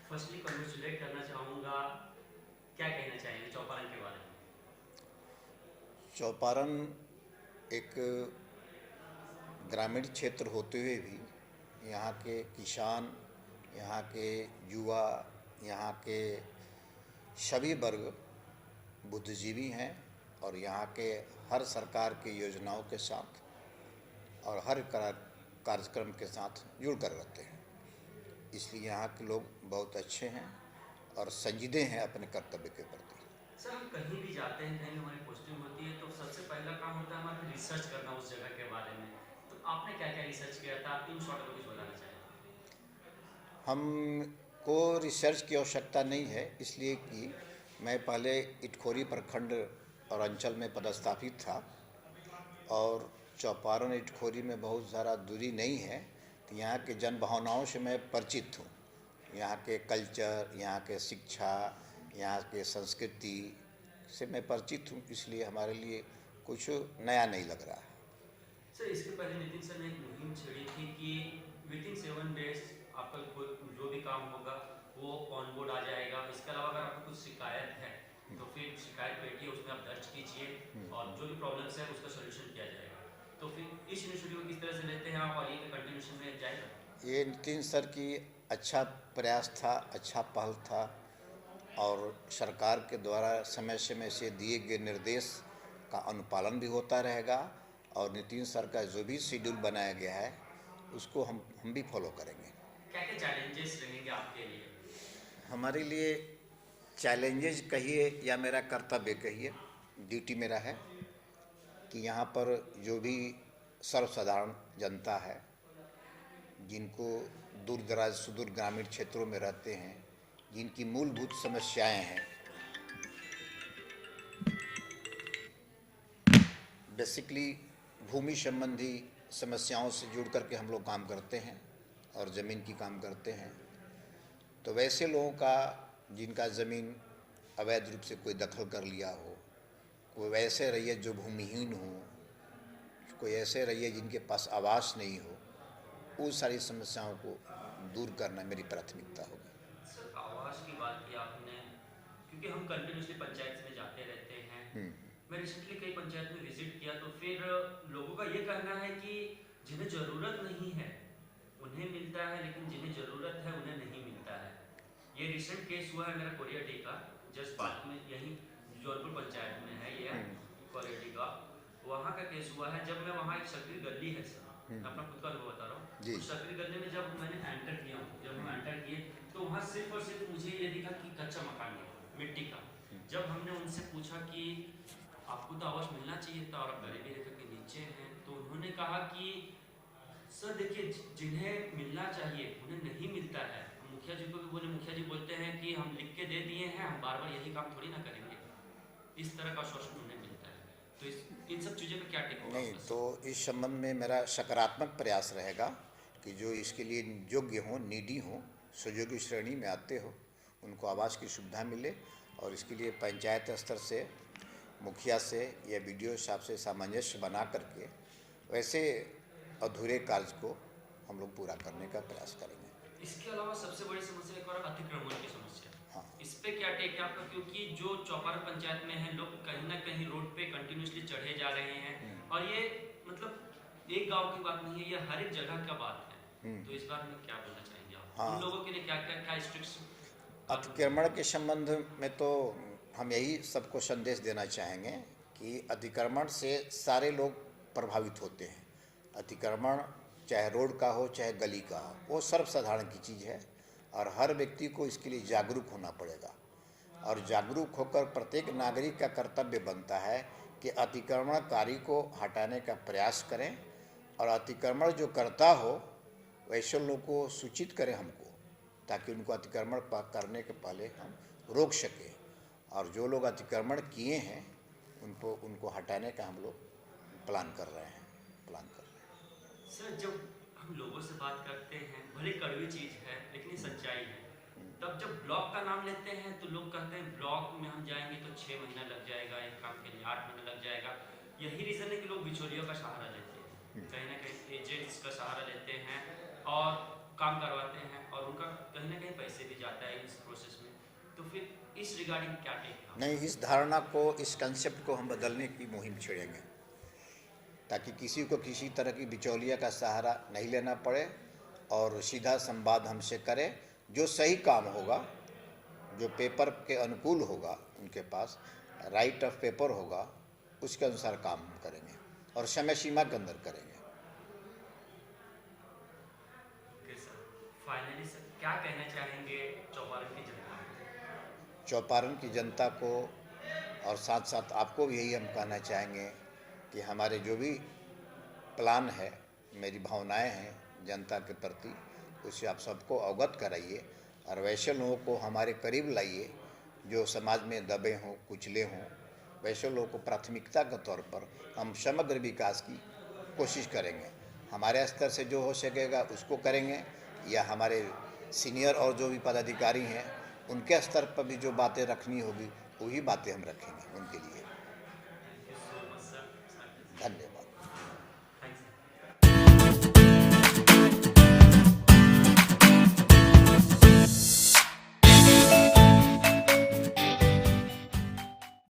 Firstly congratulate करना चाहूँगा। क्या कहना चाहेंगे चौपारण के बारे में? चौपारण एक ग्रामीण क्षेत्र होते हुए भी यहाँ के किसान, यहाँ के युवा, यहाँ के सभी वर्ग बुद्धिजीवी हैं और यहाँ के हर सरकार की योजनाओं के साथ और हर कार्यक्रम के साथ जुड़ कर रहते हैं। इसलिए यहाँ के लोग बहुत अच्छे हैं और संजीदे हैं अपने कर्तव्य के प्रति। सर, हम कहीं भी जाते हैं, कहीं हमारी पोस्टिंग होती है तो सबसे पहला काम होता है हमारा रिसर्च करना उस जगह के बारे में। तो आपने क्या क्या रिसर्च किया था? आप इन शॉर्ट में कुछ बताना चाहेंगे? हमको रिसर्च की आवश्यकता नहीं है, इसलिए कि मैं पहले इटखोरी प्रखंड और अंचल में पदस्थापित था और चौपारण इटखोरी में बहुत ज़्यादा दूरी नहीं है, तो यहाँ के जन भावनाओं से मैं परिचित हूँ। यहाँ के कल्चर, यहाँ के शिक्षा, यहाँ के संस्कृति से मैं परिचित हूँ, इसलिए हमारे लिए कुछ नया नहीं लग रहा है। सर, इसके पहले नितिन सर ने एक मुहिम छेड़ी थी कि विद इन 7 डेज आपका कोई जो भी काम होगा वो ऑन बोर्ड आ जाएगा। इसके अलावा अगर आपको कुछ शिकायत है तो फिर शिकायत पेटी है, उसमें आप दर्ज कीजिए और जो भी प्रॉब्लम्स है उसका सोल्यूशन किया जाएगा। तो फिर इस इनिशिएटिव को किस तरह से लेते हैं आप और ये कंटिन्यूशन में जाएगा? ये नितिन सर की अच्छा प्रयास था, अच्छा पहल था और सरकार के द्वारा समय समय से दिए गए निर्देश का अनुपालन भी होता रहेगा और नितिन सर का जो भी शेड्यूल बनाया गया है उसको हम भी फॉलो करेंगे। क्या क्या चैलेंजेस रहेंगे आपके लिए? हमारे लिए चैलेंजेस कहिए या मेरा कर्तव्य कहिए, ड्यूटी मेरा है कि यहाँ पर जो भी सर्वसाधारण जनता है, जिनको दूर दराज सुदूर ग्रामीण क्षेत्रों में रहते हैं, जिनकी मूलभूत समस्याएं हैं, बेसिकली भूमि संबंधी समस्याओं से जुड़ करके हम लोग काम करते हैं और ज़मीन की काम करते हैं। तो वैसे लोगों का जिनका ज़मीन अवैध रूप से कोई दखल कर लिया हो, कोई वैसे रहिए जो भूमिहीन हो, कोई ऐसे रहिए जिनके पास आवास नहीं हो, उन सारी समस्याओं को दूर करना मेरी प्राथमिकता होगी। सर, आवास की बात की आपने, क्योंकि हम कंटिन्यूसली पंचायत में जाते रहते हैं। मैं रिसेंटली कई पंचायत में विजिट किया तो फिर लोगों का ये कहना है कि जिन्हें ज़रूरत नहीं है उन्हें मिलता है, लेकिन जिन्हें ज़रूरत है उन्हें नहीं मिलता है। ये रिसेंट केस हुआ है मेरा कोरियाडी का, जस्ट बात में यहीं जौनपुर पंचायत में है ये कोरियाडी का। वहाँ का केस हुआ है। जब मैं वहाँ, एक सकरी गली है सर, मैं अपना खुद का अनुभव बता रहा हूँ। जी। उस सकरी गली में जब मैंने एंटर किया, जब हम एंटर किए तो वहाँ सिर्फ और सिर्फ मुझे ये दिखा कि कच्चा मकान है, मिट्टी का। जब हमने उनसे पूछा कि आपको तो आवास मिलना चाहिए था और आप गरीबी रेखा के नीचे हैं, तो उन्होंने कहा कि सर देखिए, जिन्हें मिलना चाहिए उन्हें नहीं मिलता है। मुखिया जी को भी बोले, मुखिया जी बोलते हैं कि हम लिख के दे दिए हैं, हम बार बार यही काम थोड़ी ना करेंगे। इस तरह का आश्वासन उन्हें मिलता है। तो इन सब चीज़ों पर क्या टेक होगा नहीं, आपका तो सर? इस संबंध में मेरा सकारात्मक प्रयास रहेगा कि जो इसके लिए योग्य हों, नीडी हों, सुयोग्य श्रेणी में आते हो, उनको आवास की सुविधा मिले और इसके लिए पंचायत स्तर से मुखिया से या बीडीओ साहब से सामंजस्य बना करके वैसे अधूरे कार्य को हम लोग पूरा करने का प्रयास करेंगे। इसके अलावा सबसे बड़ी समस्या एक और अतिक्रमण की समस्या। हाँ। इस पे क्या टेक है आपका? क्योंकि जो चौपारण पंचायत में है, लोग कहीं ना कहीं रोड पे कंटिन्यूसली चढ़े जा रहे हैं और ये मतलब एक गांव की बात नहीं है, ये हर एक जगह का बात है। तो इस बारे में क्या बोलना चाहेंगे आप? हाँ, उन लोगों के लिए क्या क्या क्या स्ट्रिक्ट अतिक्रमण के संबंध में तो हम यही सबको संदेश देना चाहेंगे कि अतिक्रमण से सारे लोग प्रभावित होते हैं। अतिक्रमण चाहे रोड का हो चाहे गली का हो, वो सर्वसाधारण की चीज़ है और हर व्यक्ति को इसके लिए जागरूक होना पड़ेगा और जागरूक होकर प्रत्येक नागरिक का कर्तव्य बनता है कि अतिक्रमणकारी को हटाने का प्रयास करें और अतिक्रमण जो करता हो वैसे लोगों को सूचित करें हमको, ताकि उनको अतिक्रमण करने के पहले हम रोक सकें और जो लोग अतिक्रमण किए हैं उनको हटाने का हम लोग प्लान कर रहे हैं। सर, जब हम लोगों से बात करते हैं, भले कड़वी चीज़ है लेकिन ये सच्चाई है, तब जब ब्लॉक का नाम लेते हैं तो लोग कहते हैं ब्लॉक में हम जाएंगे तो 6 महीना लग जाएगा, एक काम के लिए 8 महीना लग जाएगा। यही रीज़न है कि लोग बिचौलियों का सहारा लेते हैं, कहीं ना कहीं एजेंट्स का सहारा लेते हैं और काम करवाते हैं और उनका कहीं ना कहीं पैसे भी जाता है इस प्रोसेस में, तो फिर इस रिगार्डिंग क्या टेक है? नहीं, इस धारणा को, इस कंसेप्ट को हम बदलने की मुहिम छेड़ेंगे, ताकि किसी को किसी तरह की बिचौलिया का सहारा नहीं लेना पड़े और सीधा संवाद हमसे करे। जो सही काम होगा, जो पेपर के अनुकूल होगा, उनके पास राइट ऑफ पेपर होगा, उसके अनुसार काम करेंगे और समय सीमा के अंदर करेंगे। फाइनली सर, क्या कहना चाहेंगे चौपारण की जनता को? चौपारण की जनता को और साथ साथ आपको भी यही हम कहना चाहेंगे कि हमारे जो भी प्लान है, मेरी भावनाएं हैं जनता के प्रति, उससे आप सबको अवगत कराइए और वैसे लोगों को हमारे करीब लाइए जो समाज में दबे हों, कुचले हों। वैसे लोगों को प्राथमिकता के तौर पर हम समग्र विकास की कोशिश करेंगे। हमारे स्तर से जो हो सकेगा उसको करेंगे, या हमारे सीनियर और जो भी पदाधिकारी हैं उनके स्तर पर भी जो बातें रखनी होगी वही बातें हम रखेंगे उनके लिए। Thank you so much sir. धन्यवाद।